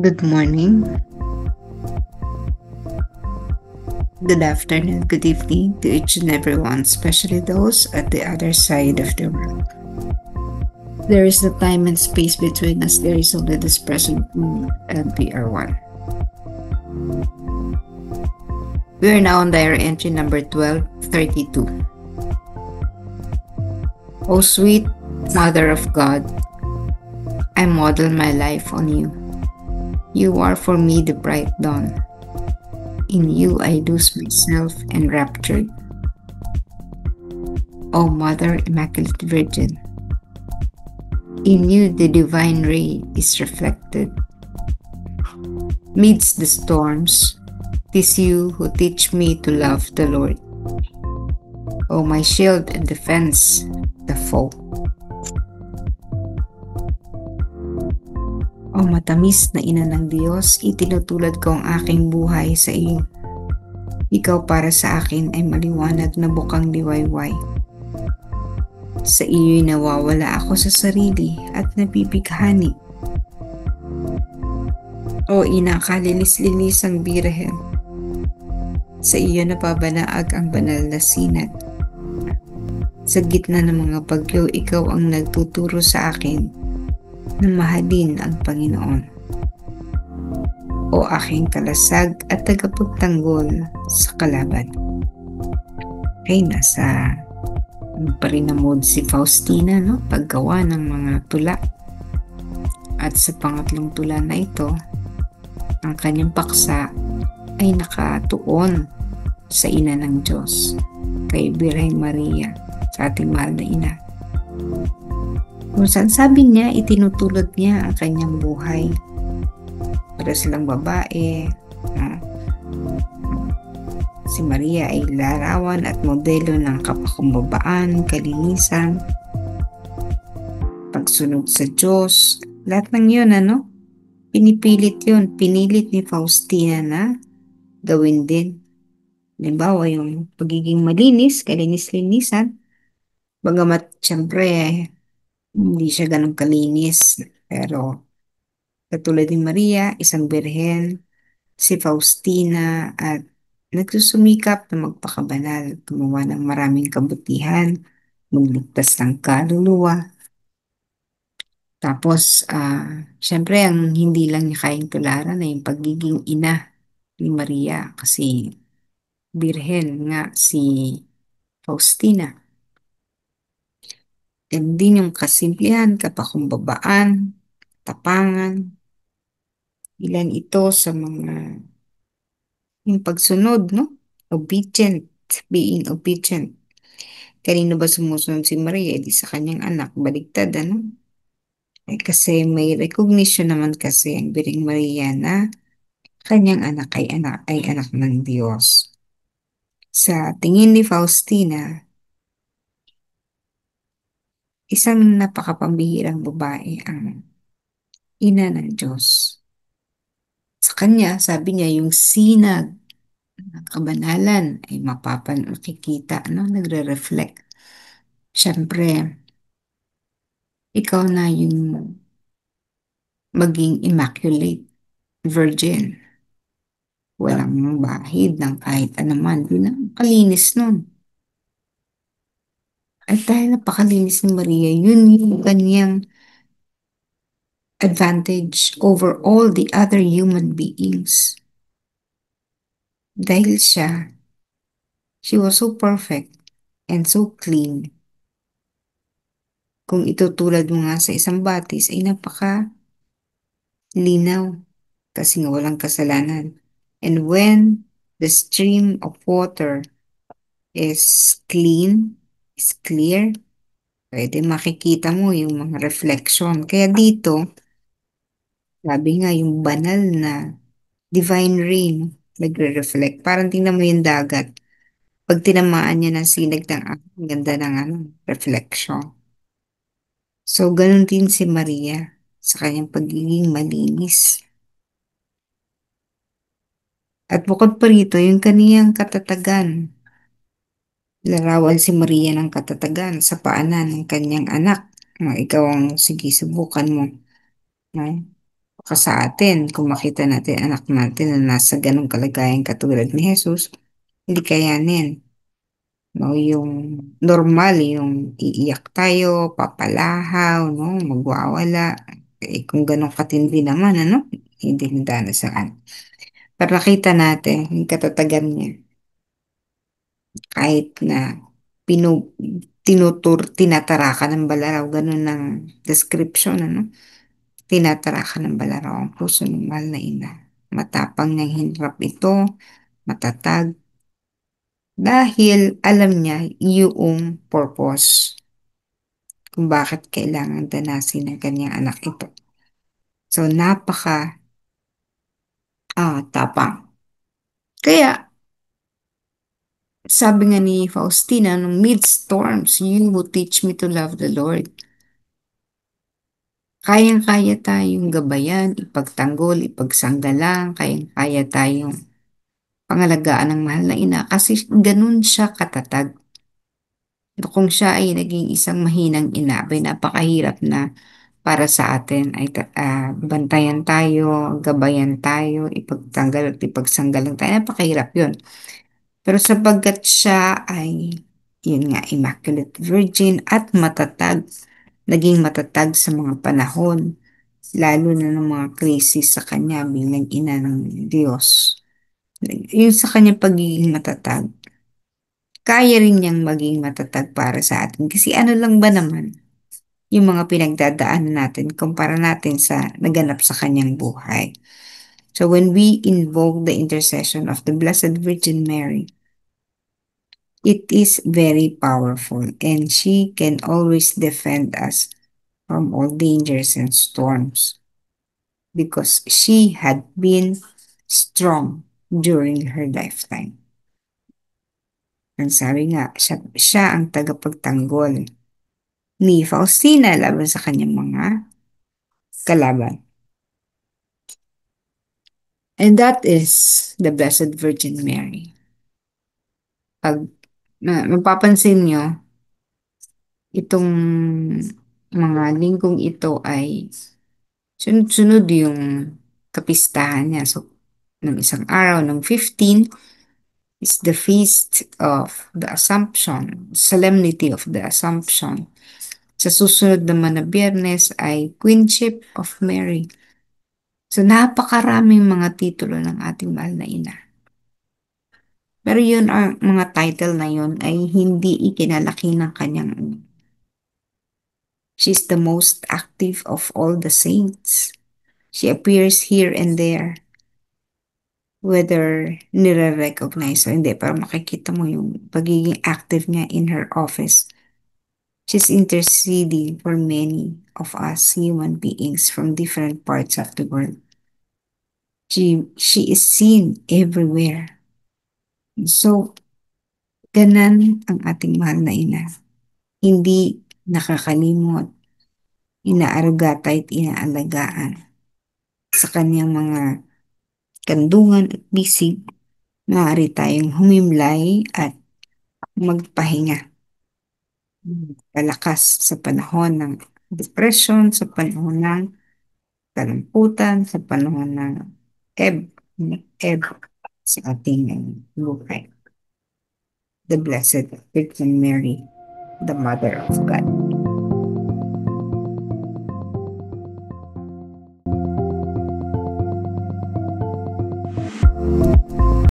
Good morning, good afternoon, good evening to each and everyone, especially those at the other side of the world. There is the time and space between us, there is only this present moment, and we are one. We are now on diary entry number 1232. O sweet Mother of God, I model my life on you. You are for me the bright dawn. In you I lose myself enraptured. O Mother Immaculate Virgin, in you the divine ray is reflected. Midst the storms, 'tis you who teach me to love the Lord. O my shield and defense, the foe. O matamis na ina ng Diyos, itinutulad ko ang aking buhay sa iyo. Ikaw para sa akin ay maliwanag na bukang liwayway. Sa iyo'y nawawala ako sa sarili at nabibighani. O ina kalinis-linisang birhen, sa iyo napabanaag ang banal na sinat. Sa gitna ng mga bagyo, ikaw ang nagtuturo sa akin na mahalin ang Panginoon. O aking kalasag at tagapagtanggol sa kalaban. Okay, nasa pa rin na mode si Faustina, no? Paggawa ng mga tula. At sa pangatlong tula na ito, ang kanyang paksa ay nakatuon sa ina ng Diyos, kay Birhen Maria, sa ating mahal na ina. Kung saan sabi niya, itinutulad niya ang kanyang buhay. Para silang babae, si Maria ay larawan at modelo ng kapakumbabaan, kalinisan, pagsunod sa Diyos. Lahat ng yun, pinipilit yun. Pinilit ni Faustina na gawin din. Halimbawa, yung pagiging malinis, kalinis-linisan. Bagamat, syempre, hindi siya ganun kalinis. Pero, katulad ni Maria, isang birhen, si Faustina, at nagsusumikap na magpakabanal, gumawa ng maraming kabutihan, magligtas ng kaluluwa. Tapos, syempre, ang hindi lang niya kayang tularan ay yung pagiging ina ni Maria kasi birhen nga si Faustina. And din yung kasimplihan, kapakumbabaan, tapangan, ilan ito sa mga yung pagsunod, no? Obedient, being obedient. Kanino ba sumusunod si Maria? Di sa kanyang anak, baliktad, kasi may recognition naman kasi ang Birheng Maria na kanyang anak ng Diyos. Sa tingin ni Faustina, isang napakapambihirang babae ang ina ng Diyos. Sa kanya, sabi niya, yung sinag ng kabanalan ay makikita, nagre-reflect. Siyempre, ikaw na yung maging immaculate virgin. Walang bahid ng kahit anuman. Di na kalinis nun. At dahil napakalinis ni Maria, yun yung kanyang advantage over all the other human beings. Dahil she was so perfect and so clean. Kung itutulad mo nga sa isang batis, ay napaka linaw kasi nga walang kasalanan. And when the stream of water is clean, is clear, pwede makikita mo yung mga reflection. Kaya dito, sabi nga yung banal na divine rain, nagre-reflect. Parang tingnan mo yung dagat. Pag tinamaan niya ng sinag ng ang ganda ng reflection. So, ganun din si Maria sa kanyang pagiging malinis. At bukod pa rito, yung kaniyang katatagan. Larawan si Maria ng katatagan sa paanan ng kanyang anak. Ikaw ang, sige, subukan mo. No? Sa atin, kung makita natin anak natin na nasa ganong kalagayan katulad ni Jesus, hindi kayanin. No, yung normal, yung iiyak tayo, papalahaw, no, magwawala. Eh, kung ganong katindi naman, ano, hindi na saan. Pero nakita natin yung katatagan niya, kahit na pinu, tinatarakan ng balaraw, ganun ng description, ano, tinatarakan ng balaraw ang puso ng mahal na ina. Matapang niyang hinarap ito, matatag, dahil alam niya yung purpose kung bakit kailangan danasin ng kanyang anak ito. So, tapang. Kaya, sabi nga ni Faustina, nung mid-storms, you who teach me to love the Lord. Kayang-kaya tayong gabayan, ipagtanggol, ipagsanggalang, kayang-kaya tayong pangalagaan ng mahal na ina kasi ganun siya katatag. Kung siya ay naging isang mahinang ina, ay napakahirap na para sa atin ay bantayan tayo, gabayan tayo, ipagtanggal at ipagsanggal lang tayo. Napakahirap yun. Pero sapagkat siya ay, yun nga, Immaculate Virgin at matatag, naging matatag sa mga panahon, lalo na ng mga krisis sa kanya bilang ina ng Diyos. Yung sa kanyang pagiging matatag, kaya rin niyang maging matatag para sa atin. Kasi ano lang ba naman, yung mga pinagdadaanan natin kumpara natin sa naganap sa kanyang buhay. So when we invoke the intercession of the Blessed Virgin Mary, it is very powerful and she can always defend us from all dangers and storms because she had been strong during her lifetime. Ang sabi nga, siya ang tagapagtanggol ni Faustina laban sa kanyang mga kalaban. And that is the Blessed Virgin Mary. Pag mapapansin nyo, itong mga linggong ito ay sunod-sunod yung kapistahan niya. So, ng isang araw, ng 15, is the Feast of the Assumption, Solemnity of the Assumption. Sa susunod naman na Biyernes ay Queenship of Mary. So, napakaraming mga titulo ng ating mahal na ina. Pero yun, ang mga title na yun ay hindi ikinalaki ng kanyang ano. She's the most active of all the saints. She appears here and there, whether nire-recognize o hindi, pero makikita mo yung pagiging active niya in her office. She's interceding for many of us human beings from different parts of the world. She is seen everywhere. So, ganan ang ating mahal na ina. Hindi nakakalimot, inaarugata at inaalagaan sa kanyang mga kandungan at bisig, maaari tayong humimlay at magpahinga. Palakas sa panahon ng depression, sa panahon ng kalamputan, sa panahon ng ebb, ebb sa ating buhay. The Blessed Virgin Mary, the Mother of God.